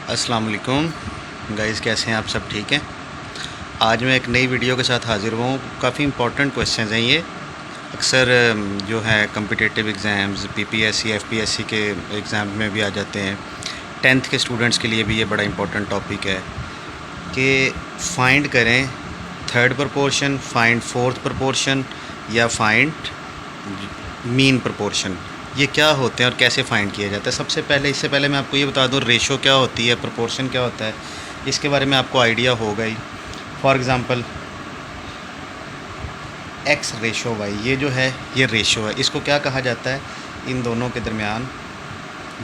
अस्सलाम वालेकुम गाइस, कैसे हैं आप? सब ठीक हैं? आज मैं एक नई वीडियो के साथ हाज़िर हुआ हूँ। काफ़ी इंपॉर्टेंट क्वेश्चंस हैं ये। अक्सर जो है कॉम्पिटिटिव एग्ज़ाम्स, पीपीएससी, एफपीएससी के एग्ज़ाम में भी आ जाते हैं। 10th के स्टूडेंट्स के लिए भी ये बड़ा इंपॉर्टेंट टॉपिक है कि फाइंड करें third proportion, find fourth proportion या फाइंड मीन प्रपोर्शन। ये क्या होते हैं और कैसे फाइंड किया जाता है? इससे पहले मैं आपको ये बता दूँ रेशो क्या होती है, प्रपोर्शन क्या होता है, इसके बारे में आपको आइडिया होगा ही। For example x ratio y, ये जो है ये रेशो है। इसको क्या कहा जाता है? इन दोनों के दरमियान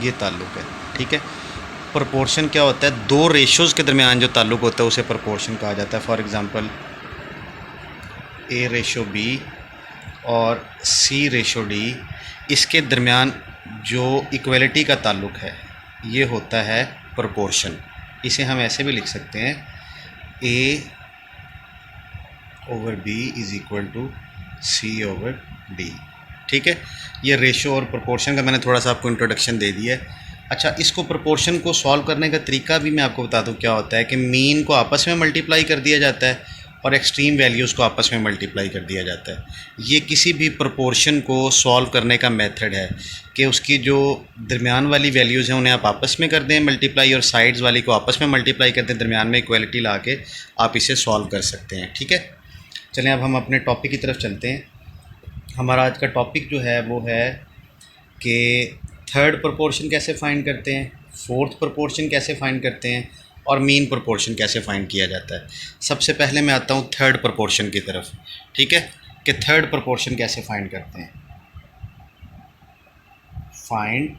ये ताल्लुक़ है, ठीक है। प्रपोर्शन क्या होता है? दो रेशोज़ के दरमियान जो ताल्लुक़ होता है उसे प्रपोर्शन कहा जाता है। For example a ratio b और सी रेशो डी, इसके दरमियान जो इक्वलिटी का ताल्लुक़ है ये होता है प्रपोर्शन। इसे हम ऐसे भी लिख सकते हैं a over b is equal to c over d, ठीक है। ये रेशो और प्रपोर्शन का मैंने थोड़ा सा आपको इंट्रोडक्शन दे दिया है। अच्छा, इसको प्रपोर्शन को सॉल्व करने का तरीका भी मैं आपको बता दूं क्या होता है कि मीन को आपस में मल्टीप्लाई कर दिया जाता है और एक्सट्रीम वैल्यूज़ को आपस में मल्टीप्लाई कर दिया जाता है। ये किसी भी प्रपोर्शन को सॉल्व करने का मेथड है कि उसकी जो दरमियान वाली वैल्यूज़ हैं उन्हें आप आपस में कर दें मल्टीप्लाई, और साइड्स वाली को आपस में मल्टीप्लाई कर दें, दरमियान में इक्वलिटी ला के आप इसे सॉल्व कर सकते हैं, ठीक है। चलें अब हम अपने टॉपिक की तरफ चलते हैं। हमारा आज का टॉपिक जो है वो है कि थर्ड प्रपोर्शन कैसे फाइंड करते हैं, फोर्थ प्रपोर्शन कैसे फाइंड करते हैं और मीन प्रपोर्शन कैसे फाइंड किया जाता है। सबसे पहले मैं आता हूँ थर्ड प्रपोर्शन की तरफ, ठीक है, कि थर्ड प्रपोर्शन कैसे फाइंड करते हैं। फाइंड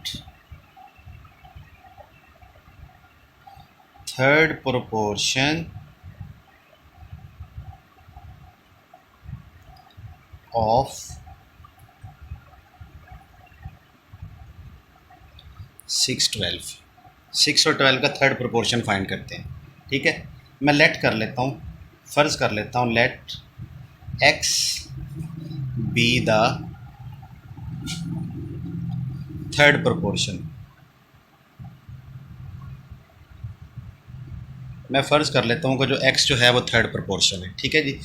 थर्ड प्रपोर्शन ऑफ 6 और 12 का थर्ड प्रोपोर्शन फाइंड करते हैं, ठीक है। मैं लेट कर लेता हूँ, फ़र्ज़ कर लेता हूँ let x be the third proportion. मैं फ़र्ज़ कर लेता हूँ कि जो एक्स जो है वो थर्ड प्रोपोर्शन है, ठीक है जी।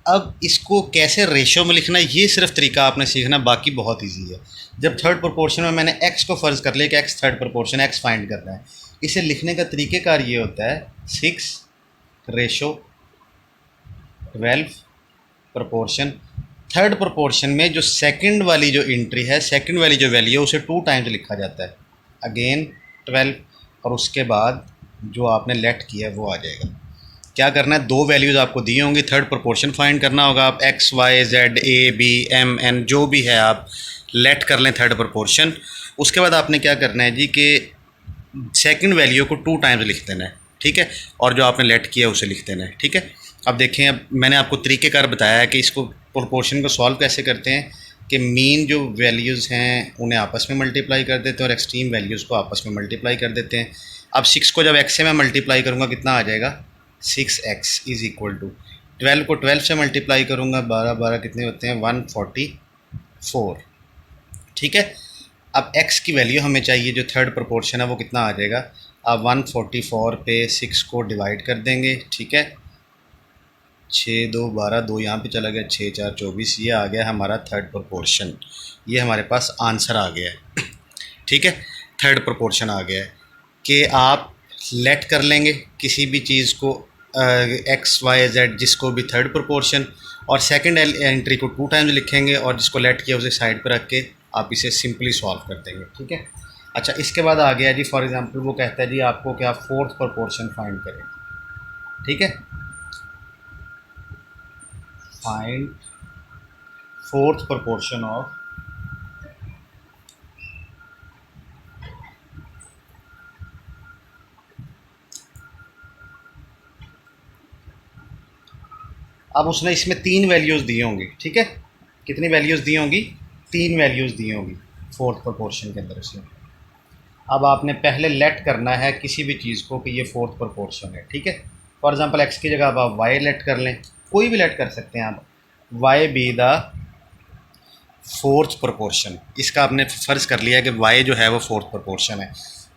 अब इसको कैसे रेशो में लिखना है ये सिर्फ तरीका आपने सीखना, बाकी बहुत इजी है। जब थर्ड प्रोपोर्शन में मैंने एक्स को फ़र्ज़ कर लिया कि x third proportion, x find करना है, इसे लिखने का तरीक़ेकार ये होता है 6/12 प्रोपोर्शन। थर्ड प्रोपोर्शन में जो सेकंड वाली जो एंट्री है, सेकंड वाली जो वैल्यू है उसे 2 टाइम्स लिखा जाता है, अगेन 12, और उसके बाद जो आपने लेट किया है वो आ जाएगा। क्या करना है, दो वैल्यूज़ आपको दी होंगी, थर्ड प्रोपोर्शन फाइंड करना होगा। आप x y z a b m n जो भी है आप लेट कर लें थर्ड प्रोपोर्शन। उसके बाद आपने क्या करना है जी कि सेकंड वैल्यू को 2 टाइम्स लिख देना है, ठीक है, और जो आपने लेट किया उसे लिख देना है, ठीक है। अब देखें, अब मैंने आपको तरीक़ेकार बताया है कि इसको प्रोपोर्शन को सॉल्व कैसे करते हैं कि मीन जो वैल्यूज़ हैं उन्हें आपस में मल्टीप्लाई कर देते हैं और एक्सट्रीम वैल्यूज़ को आपस में मल्टीप्लाई कर देते हैं। अब 6 को जब एक्स से मैं मल्टीप्लाई करूँगा कितना आ जाएगा, 6x इज़ इक्वल टू 12 को 12 से मल्टीप्लाई करूँगा, 12 कितने होते हैं, 144, ठीक है। अब x की वैल्यू हमें चाहिए, जो थर्ड प्रोपोर्शन है वो कितना आ जाएगा। अब 144 पे 6 को डिवाइड कर देंगे, ठीक है, 6 2 12, 2 यहाँ पे चला गया, 6 4 24, ये आ गया हमारा थर्ड प्रोपोर्शन। ये हमारे पास आंसर आ गया है, ठीक है। थर्ड प्रोपोर्शन आ गया है कि आप लेट कर लेंगे किसी भी चीज़ को, एक्स वाई जेड, जिसको भी थर्ड प्रोपोर्शन, और सेकंड एंट्री को 2 टाइम्स लिखेंगे और जिसको लेट किया उसे साइड पर रख के आप इसे सिंपली सॉल्व कर देंगे, ठीक है। अच्छा, इसके बाद आ गया जी, फॉर एग्जांपल वो कहता है जी आपको कि आप फोर्थ प्रोपोर्शन फाइंड करें, ठीक है। फाइंड फोर्थ प्रोपोर्शन ऑफ अब उसने इसमें 3 वैल्यूज़ दी होंगी, ठीक है। कितनी वैल्यूज़ दी होंगी, 3 वैल्यूज़ दी होंगी फोर्थ प्रोपोर्शन के अंदर से। अब आपने पहले लेट करना है किसी भी चीज़ को कि ये फोर्थ प्रोपोर्शन है, ठीक है। फॉर एग्जांपल एक्स की जगह अब आप वाई लेट कर लें, कोई भी लेट कर सकते हैं आप, y be the fourth proportion. इसका आपने फ़र्ज़ कर लिया कि वाई जो है वो फोर्थ प्रोपोर्शन है।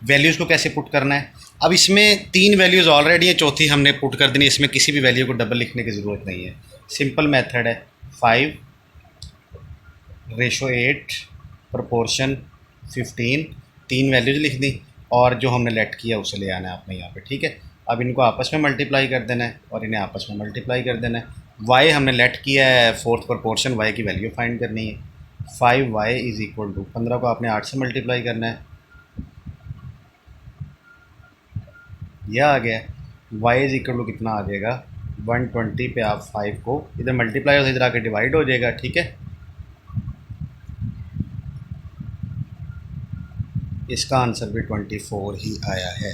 वैल्यूज़ को कैसे पुट करना है, अब इसमें 3 वैल्यूज़ ऑलरेडी हैं, चौथी हमने पुट कर देनी, इसमें किसी भी वैल्यू को डबल लिखने की ज़रूरत नहीं है। सिंपल मेथड है, 5:8 प्रोपोर्शन 15, 3 वैल्यूज लिख दी और जो हमने लेट किया उसे ले आना है आपने यहाँ पे, ठीक है। अब इनको आपस में मल्टीप्लाई कर देना है और इन्हें आपस में मल्टीप्लाई कर देना है। वाई हमने लेट किया है, फोर्थ प्रोपोर्शन वाई की वैल्यू फाइंड करनी है। 5y इज़ इक्वल टू 15 को आपने 8 से मल्टीप्लाई करना है, यह आ गया। y इज़ इक्वल टू कितना आ जाएगा, 120 पे आप 5 को इधर मल्टीप्लाई और इधर आके डिवाइड हो जाएगा, ठीक है। इसका आंसर भी 24 ही आया है।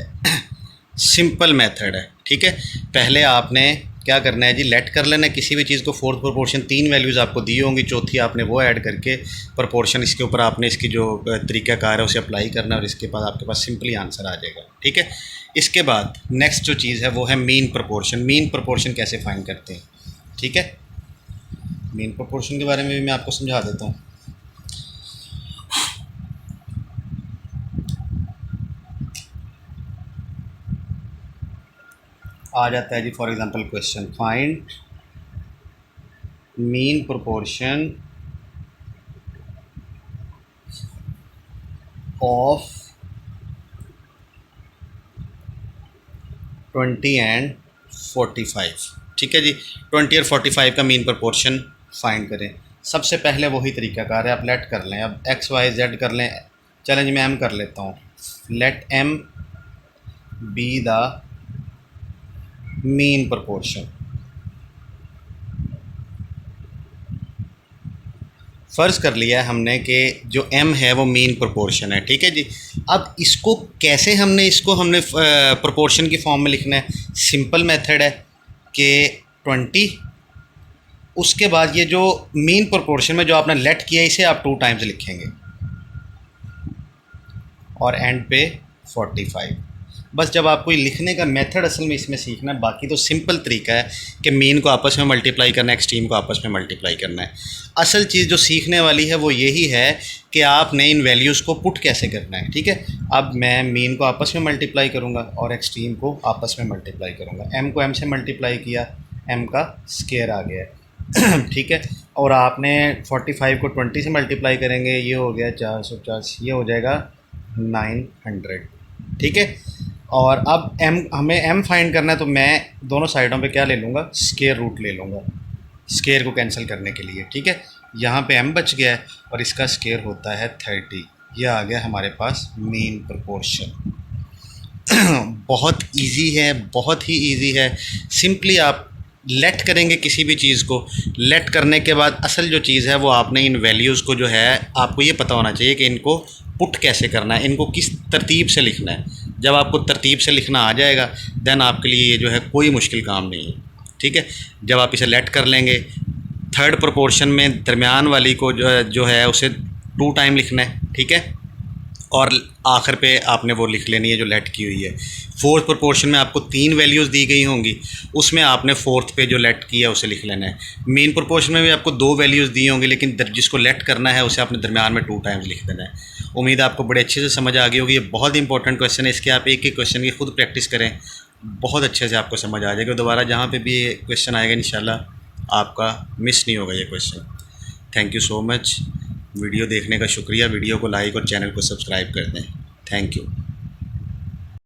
सिंपल मेथड है, ठीक है। पहले आपने क्या करना है जी, लेट कर लेना है किसी भी चीज़ को, फोर्थ प्रोपोर्शन 3 वैल्यूज़ आपको दी होंगी, चौथी आपने वो ऐड करके प्रोपोर्शन इसके ऊपर आपने इसकी जो तरीक़ाकार है उसे अप्लाई करना है और इसके बाद आपके पास सिंपली आंसर आ जाएगा, ठीक है। इसके बाद नेक्स्ट जो चीज़ है वो है मीन प्रोपोर्शन। मीन प्रोपोर्शन कैसे फाइंड करते हैं, ठीक है। मीन प्रोपोर्शन के बारे में भी मैं आपको समझा देता हूँ। आ जाता है जी, for example question, find mean proportion of 20 and 45, ठीक है जी। 20 और 45 का मीन प्रोपोर्शन फाइंड करें। सबसे पहले वही तरीकाकार है, आप लेट कर लें, अब x y z कर लें। चलें जी, मैं m कर लेता हूँ। Let m be the mean proportion. फ़र्ज़ कर लिया है हमने कि जो m है वो मीन प्रोपोर्शन है, ठीक है जी। अब इसको कैसे हमने प्रोपोर्शन की फॉर्म में लिखना है। सिंपल मेथड है कि 20, उसके बाद ये जो मीन प्रोपोर्शन में जो आपने लेट किया इसे आप 2 टाइम्स लिखेंगे और एंड पे 45। बस जब आपको ये लिखने का मेथड असल में इसमें सीखना है, बाकी तो सिंपल तरीका है कि मीन को आपस में मल्टीप्लाई करना है, एक्सट्रीम को आपस में मल्टीप्लाई करना है। असल चीज़ जो सीखने वाली है वो यही है कि आपने इन वैल्यूज़ को पुट कैसे करना है, ठीक है। अब मैं मीन को आपस में मल्टीप्लाई करूँगा और एक्सट्रीम को आपस में मल्टीप्लाई करूँगा। एम को एम से मल्टीप्लाई किया, एम का स्केयर आ गया है ठीक है। और आपने 45 को 20 से मल्टीप्लाई करेंगे, ये हो गया 450, ये हो जाएगा 900, ठीक है। और अब हमें m फाइंड करना है, तो मैं दोनों साइडों पे क्या ले लूँगा, स्केयर रूट ले लूँगा स्केयर को कैंसिल करने के लिए, ठीक है। यहाँ पे m बच गया है और इसका स्केयर होता है 30। यह आ गया हमारे पास मीन प्रोपोर्शन। बहुत इजी है, बहुत ही इजी है। सिंपली आप लेट करेंगे किसी भी चीज़ को, लेट करने के बाद असल जो चीज़ है वो आपने इन वैल्यूज़ को जो है आपको ये पता होना चाहिए कि इनको पुट कैसे करना है, इनको किस तरतीब से लिखना है। जब आपको तरतीब से लिखना आ जाएगा देन आपके लिए ये जो है कोई मुश्किल काम नहीं है, ठीक है। जब आप इसे लेट कर लेंगे, थर्ड प्रोपोर्शन में दरमियान वाली को जो है उसे 2 टाइम लिखना है, ठीक है। और आखिर पे आपने वो लिख लेनी है जो लेट की हुई है। फोर्थ प्रोपोर्शन में आपको 3 वैल्यूज़ दी गई होंगी, उसमें आपने फोर्थ पे जो लेट किया है उसे लिख लेना है। मेन प्रोपोर्शन में भी आपको 2 वैल्यूज़ दी होंगी, लेकिन जिसको लेट करना है उसे आपने दरमियान में 2 टाइम्स लिख देना है। उम्मीद है आपको बड़े अच्छे से समझ आ गई होगी। ये बहुत इंपॉर्टेंट क्वेश्चन है, इसके आप एक एक क्वेश्चन की खुद प्रैक्टिस करें, बहुत अच्छे से आपको समझ आ जाएगा। दोबारा जहाँ पर भी ये क्वेश्चन आएगा इंशाल्लाह आपका मिस नहीं होगा ये question. Thank you so much. Video देखने का शुक्रिया। वीडियो को लाइक और चैनल को सब्सक्राइब कर दें। Thank you.